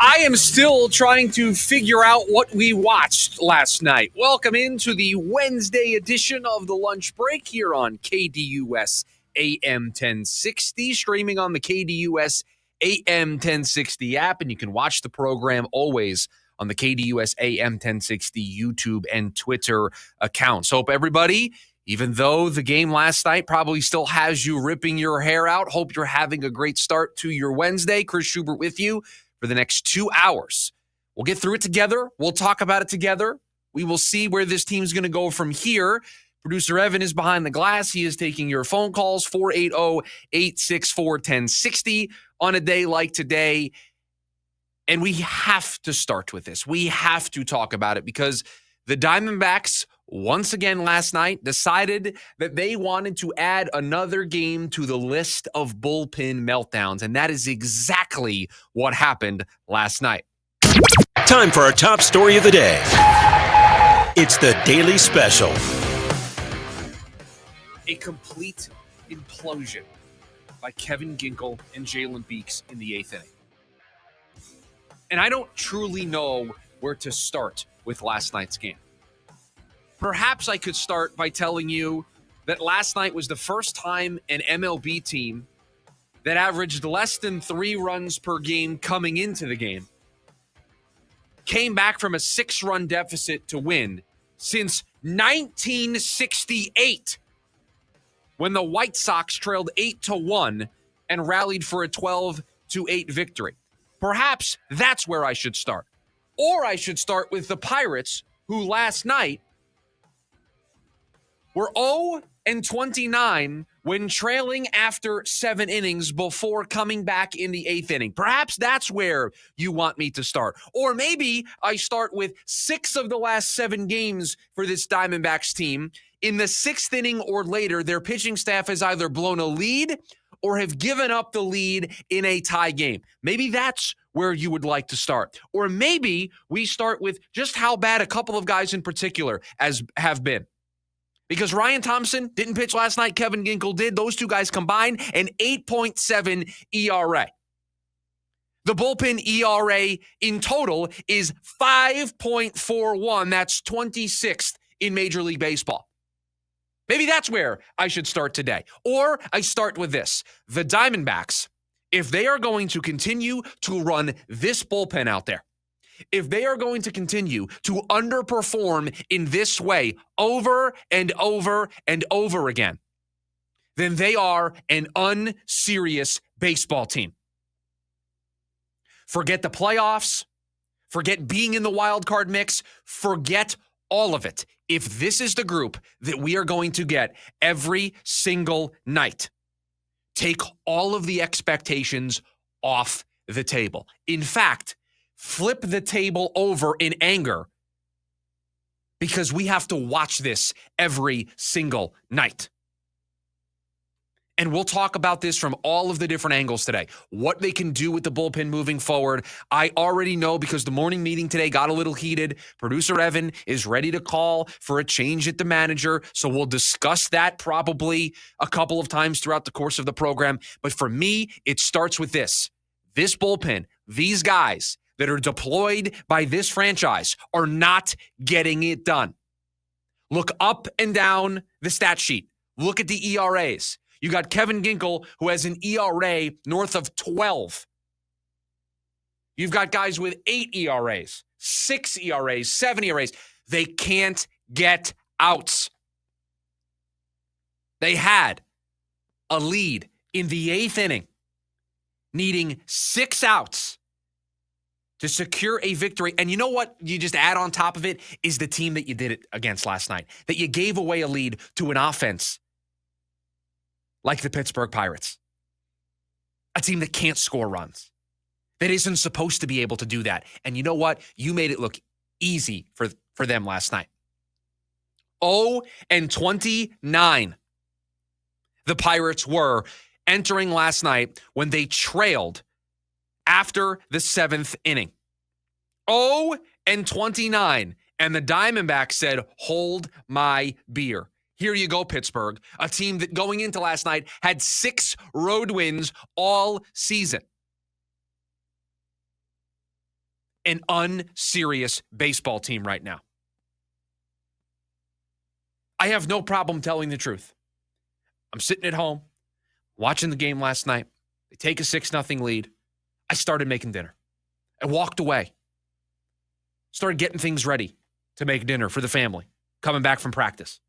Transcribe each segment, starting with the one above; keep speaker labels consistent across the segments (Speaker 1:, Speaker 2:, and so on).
Speaker 1: I am still trying to figure out what we watched last night. Welcome into the Wednesday edition of the Lunch Break here on KDUS AM 1060, streaming on the KDUS AM 1060 app, and you can watch the program always on the KDUS AM 1060 YouTube and Twitter accounts. Hope everybody, even though the game last night probably still has you ripping your hair out, hope you're having a great start to your Wednesday. Chris Schubert with you for the next 2 hours. We'll get through it together. We'll talk about it together. We will see where this team's going to go from here. Producer Evan is behind the glass. He is taking your phone calls, 480-864-1060 on a day like today. And we have to start with this. We have to talk about it because the Diamondbacks, once again last night, decided that they wanted to add another game to the list of bullpen meltdowns, and that is exactly what happened last night.
Speaker 2: Time for our top story of the day. It's the Daily Special.
Speaker 1: A complete implosion by Kevin Ginkel and Jalen Beeks in the eighth inning. And I don't truly know where to start with last night's game. Perhaps I could start by telling you that last night was the first time an MLB team that averaged less than 3 runs per game coming into the game came back from a 6-run deficit to win since 1968, when the White Sox trailed 8-1 and rallied for a 12-8 victory. Perhaps that's where I should start. Or I should start with the Pirates, who last night were 0-29 when trailing after 7 innings before coming back in the 8th inning. Perhaps that's where you want me to start. Or maybe I start with 6 of the last 7 games for this Diamondbacks team. In the 6th inning or later, their pitching staff has either blown a lead or have given up the lead in a tie game. Maybe that's where you would like to start. Or maybe we start with just how bad a couple of guys in particular have been. Because Ryan Thompson didn't pitch last night, Kevin Ginkel did. Those two guys combined an 8.7 ERA. The bullpen ERA in total is 5.41. That's 26th in Major League Baseball. Maybe that's where I should start today. Or I start with this. The Diamondbacks, if they are going to continue to run this bullpen out there, if they are going to continue to underperform in this way over and over and over again, then they are an unserious baseball team. Forget the playoffs. Forget being in the wild card mix. Forget all of it. If this is the group that we are going to get every single night, take all of the expectations off the table. In fact, flip the table over in anger because we have to watch this every single night. And we'll talk about this from all of the different angles today. What they can do with the bullpen moving forward. I already know because the morning meeting today got a little heated. Producer Evan is ready to call for a change at the manager. So we'll discuss that probably a couple of times throughout the course of the program. But for me, it starts with this. This bullpen, these guys that are deployed by this franchise are not getting it done. Look up and down the stat sheet. Look at the ERAs. You got Kevin Ginkel, who has an ERA north of 12. You've got guys with 8 ERAs, 6 ERAs, 7 ERAs. They can't get outs. They had a lead in the 8th inning, needing 6 outs to secure a victory. And you know what you just add on top of it is the team that you did it against last night, that you gave away a lead to an offense like the Pittsburgh Pirates, a team that can't score runs, that isn't supposed to be able to do that. And you know what? You made it look easy for them last night. 0-29 the Pirates were entering last night when they trailed after the 7th inning. 0-29. And the Diamondbacks said, hold my beer. Here you go, Pittsburgh, a team that going into last night had 6 road wins all season. an unserious baseball team right now. I have no problem telling the truth. I'm sitting at home, watching the game last night. They take a 6-0 lead. I started making dinner. I walked away. Started getting things ready to make dinner for the family, coming back from practice.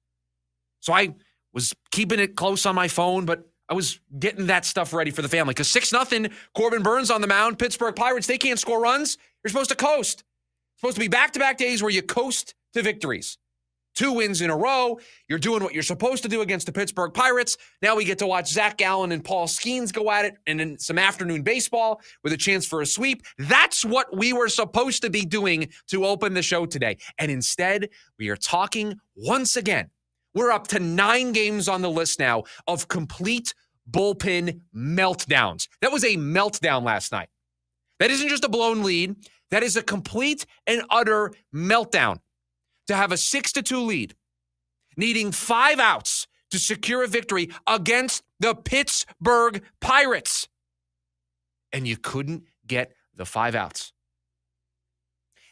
Speaker 1: So I was keeping it close on my phone, but I was getting that stuff ready for the family. Because 6-0, Corbin Burns on the mound, Pittsburgh Pirates, they can't score runs. You're supposed to coast. It's supposed to be back-to-back days where you coast to victories. 2 wins in a row. You're doing what you're supposed to do against the Pittsburgh Pirates. Now we get to watch Zach Gallen and Paul Skeens go at it, and then some afternoon baseball with a chance for a sweep. That's what we were supposed to be doing to open the show today. And instead, we are talking once again. We're up to 9 games on the list now of complete bullpen meltdowns. That was a meltdown last night. That isn't just a blown lead. That is a complete and utter meltdown. To have a 6-2 lead, needing 5 outs to secure a victory against the Pittsburgh Pirates. And you couldn't get the 5 outs.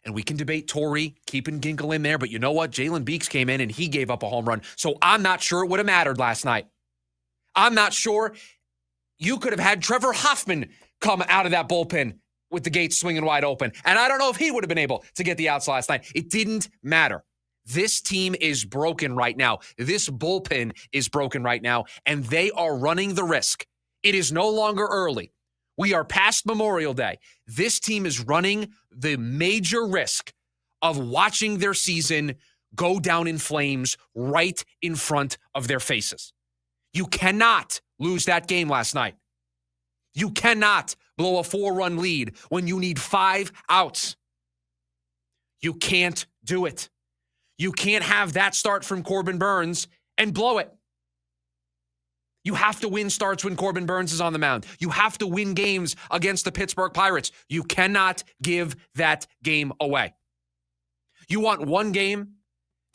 Speaker 1: And we can debate Torrey keeping Ginkel in there, but you know what? Jalen Beeks came in and he gave up a home run. So I'm not sure it would have mattered last night. I'm not sure you could have had Trevor Hoffman come out of that bullpen with the gates swinging wide open. And I don't know if he would have been able to get the outs last night. It didn't matter. This team is broken right now. This bullpen is broken right now, and they are running the risk. It is no longer early. We are past Memorial Day. This team is running the major risk of watching their season go down in flames right in front of their faces. You cannot lose that game last night. You cannot blow a 4-run lead when you need 5 outs. You can't do it. You can't have that start from Corbin Burns and blow it. You have to win starts when Corbin Burns is on the mound. You have to win games against the Pittsburgh Pirates. You cannot give that game away. You want one game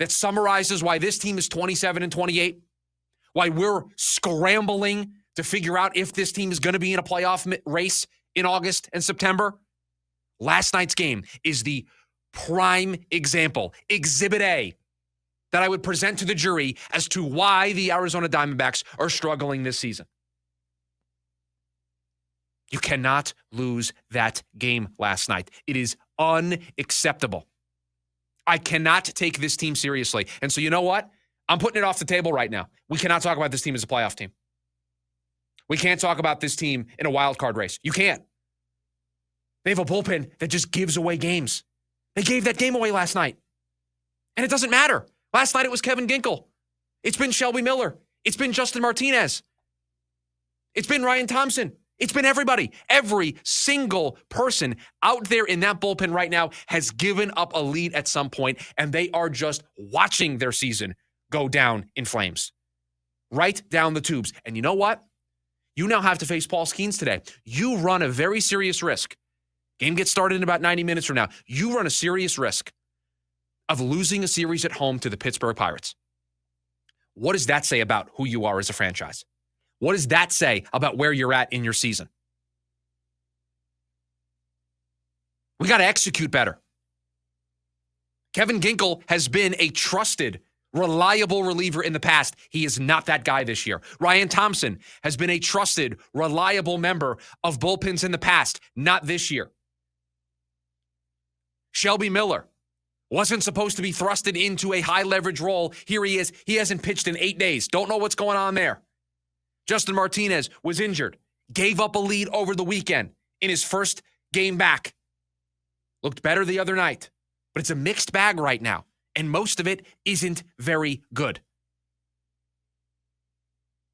Speaker 1: that summarizes why this team is 27-28, why we're scrambling to figure out if this team is going to be in a playoff race in August and September? Last night's game is the prime example, Exhibit A, that I would present to the jury as to why the Arizona Diamondbacks are struggling this season. You cannot lose that game last night. It is unacceptable. I cannot take this team seriously. And so you know what? I'm putting it off the table right now. We cannot talk about this team as a playoff team. We can't talk about this team in a wild card race. You can't. They have a bullpen that just gives away games. They gave that game away last night. And it doesn't matter. Last night it was Kevin Ginkel. It's been Shelby Miller. It's been Justin Martinez. It's been Ryan Thompson. It's been everybody. Every single person out there in that bullpen right now has given up a lead at some point, and they are just watching their season go down in flames. Right down the tubes. And you know what? You now have to face Paul Skeens today. You run a very serious risk. Game gets started in about 90 minutes from now. You run a serious risk of losing a series at home to the Pittsburgh Pirates. What does that say about who you are as a franchise? What does that say about where you're at in your season? We got to execute better. Kevin Ginkel has been a trusted, reliable reliever in the past. He is not that guy this year. Ryan Thompson has been a trusted, reliable member of bullpens in the past, not this year. Shelby Miller wasn't supposed to be thrusted into a high leverage role. Here he is. He hasn't pitched in 8 days. Don't know what's going on there. Justin Martinez was injured. Gave up a lead over the weekend in his first game back. Looked better the other night. But it's a mixed bag right now. And most of it isn't very good.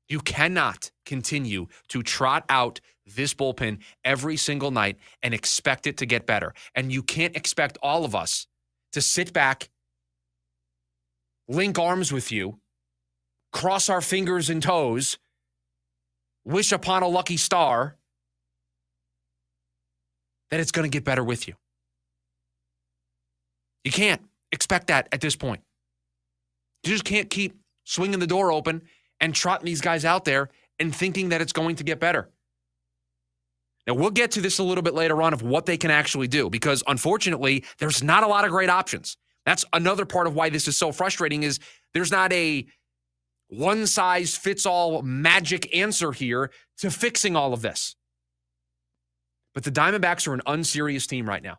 Speaker 1: You cannot continue to trot out this bullpen every single night and expect it to get better. And you can't expect all of us to sit back, link arms with you, cross our fingers and toes, wish upon a lucky star that it's going to get better with you. You can't expect that at this point. You just can't keep swinging the door open and trotting these guys out there and thinking that it's going to get better. Now, we'll get to this a little bit later on of what they can actually do because, unfortunately, there's not a lot of great options. That's another part of why this is so frustrating is there's not a one-size-fits-all magic answer here to fixing all of this. But the Diamondbacks are an unserious team right now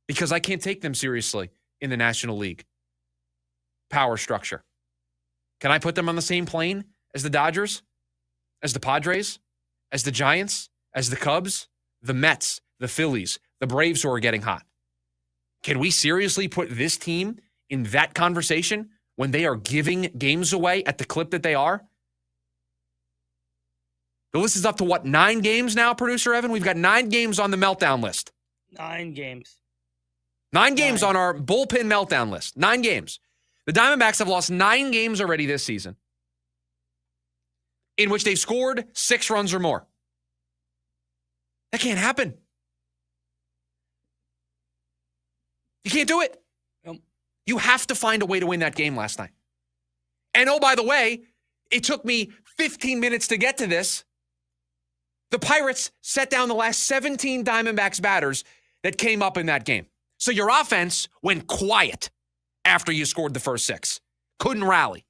Speaker 1: because I can't take them seriously in the National League power structure. Can I put them on the same plane as the Dodgers, as the Padres, as the Giants, as the Cubs, the Mets, the Phillies, the Braves who are getting hot? Can we seriously put this team in that conversation when they are giving games away at the clip that they are? The list is up to what, 9 games now, Producer Evan? We've got 9 games on the meltdown list.
Speaker 3: 9 games.
Speaker 1: 9 games on our bullpen meltdown list. 9 games. The Diamondbacks have lost 9 games already this season in which they've scored 6 runs or more. That can't happen. You can't do it.
Speaker 3: Nope.
Speaker 1: You have to find a way to win that game last night. And oh, by the way, it took me 15 minutes to get to this. The Pirates set down the last 17 Diamondbacks batters that came up in that game. So your offense went quiet after you scored the first 6. Couldn't rally.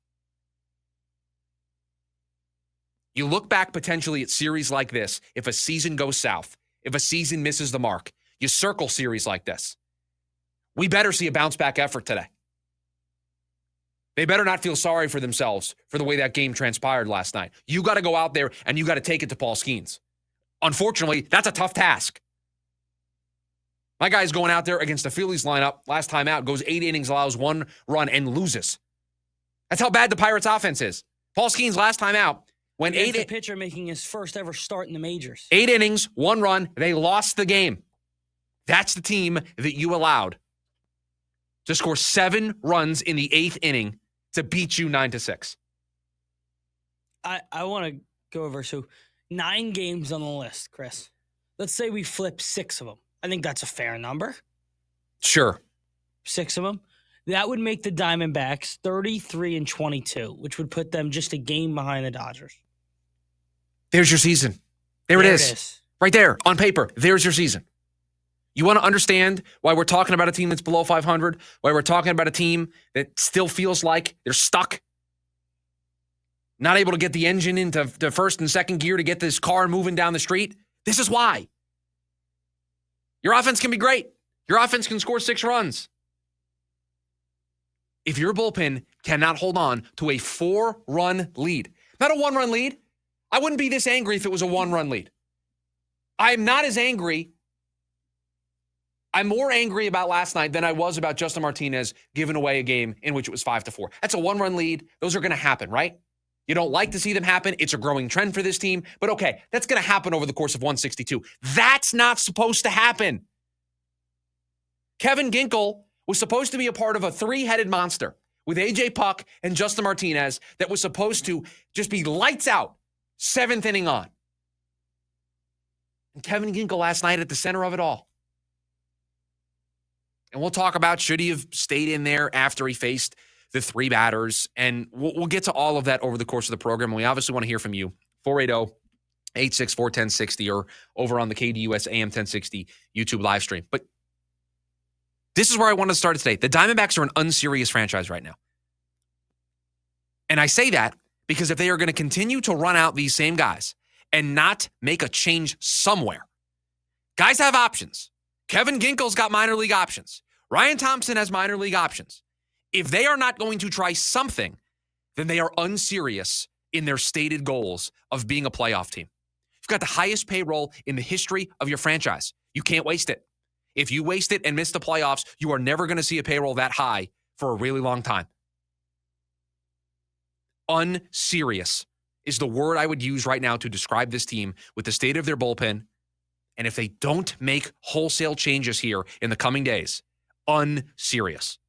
Speaker 1: You look back potentially at series like this, if a season goes south, if a season misses the mark, you circle series like this. We better see a bounce-back effort today. They better not feel sorry for themselves for the way that game transpired last night. You got to go out there and you got to take it to Paul Skeens. Unfortunately, that's a tough task. My guy's going out there against the Phillies lineup last time out, goes 8 innings, allows 1 run, and loses. That's how bad the Pirates offense is. Paul Skeens last time out went 8
Speaker 3: innings. The pitcher making his first ever start in the majors.
Speaker 1: 8 innings, 1 run. They lost the game. That's the team that you allowed to score 7 runs in the 8th inning to beat you 9-6.
Speaker 3: I want to go over 9 games on the list, Chris. Let's say we flip 6 of them. I think that's a fair number.
Speaker 1: Sure.
Speaker 3: 6 of them. That would make the Diamondbacks 33-22, which would put them just a game behind the Dodgers.
Speaker 1: There's your season. There it is. Right there on paper. There's your season. You want to understand why we're talking about a team that's below 500, why we're talking about a team that still feels like they're stuck, not able to get the engine into the first and second gear to get this car moving down the street? This is why. Your offense can be great. Your offense can score 6 runs. If your bullpen cannot hold on to a 4-run lead, not a 1-run lead, I wouldn't be this angry if it was a 1-run lead. I'm not as angry. I'm more angry about last night than I was about Justin Martinez giving away a game in which it was 5-4. That's a 1-run lead. Those are going to happen, right? You don't like to see them happen. It's a growing trend for this team. But okay, that's going to happen over the course of 162. That's not supposed to happen. Kevin Ginkel was supposed to be a part of a 3-headed monster with A.J. Puck and Justin Martinez that was supposed to just be lights out, 7th inning on. And Kevin Ginkel last night at the center of it all. And we'll talk about should he have stayed in there after he faced the 3 batters. And we'll get to all of that over the course of the program. And we obviously want to hear from you. 480-864-1060 or over on the KDUS AM 1060 YouTube live stream. But this is where I want to start today. The Diamondbacks are an unserious franchise right now. And I say that because if they are going to continue to run out these same guys and not make a change somewhere, guys have options. Kevin Ginkel's got minor league options. Ryan Thompson has minor league options. If they are not going to try something, then they are unserious in their stated goals of being a playoff team. You've got the highest payroll in the history of your franchise. You can't waste it. If you waste it and miss the playoffs, you are never going to see a payroll that high for a really long time. Unserious is the word I would use right now to describe this team with the state of their bullpen. And if they don't make wholesale changes here in the coming days, unserious.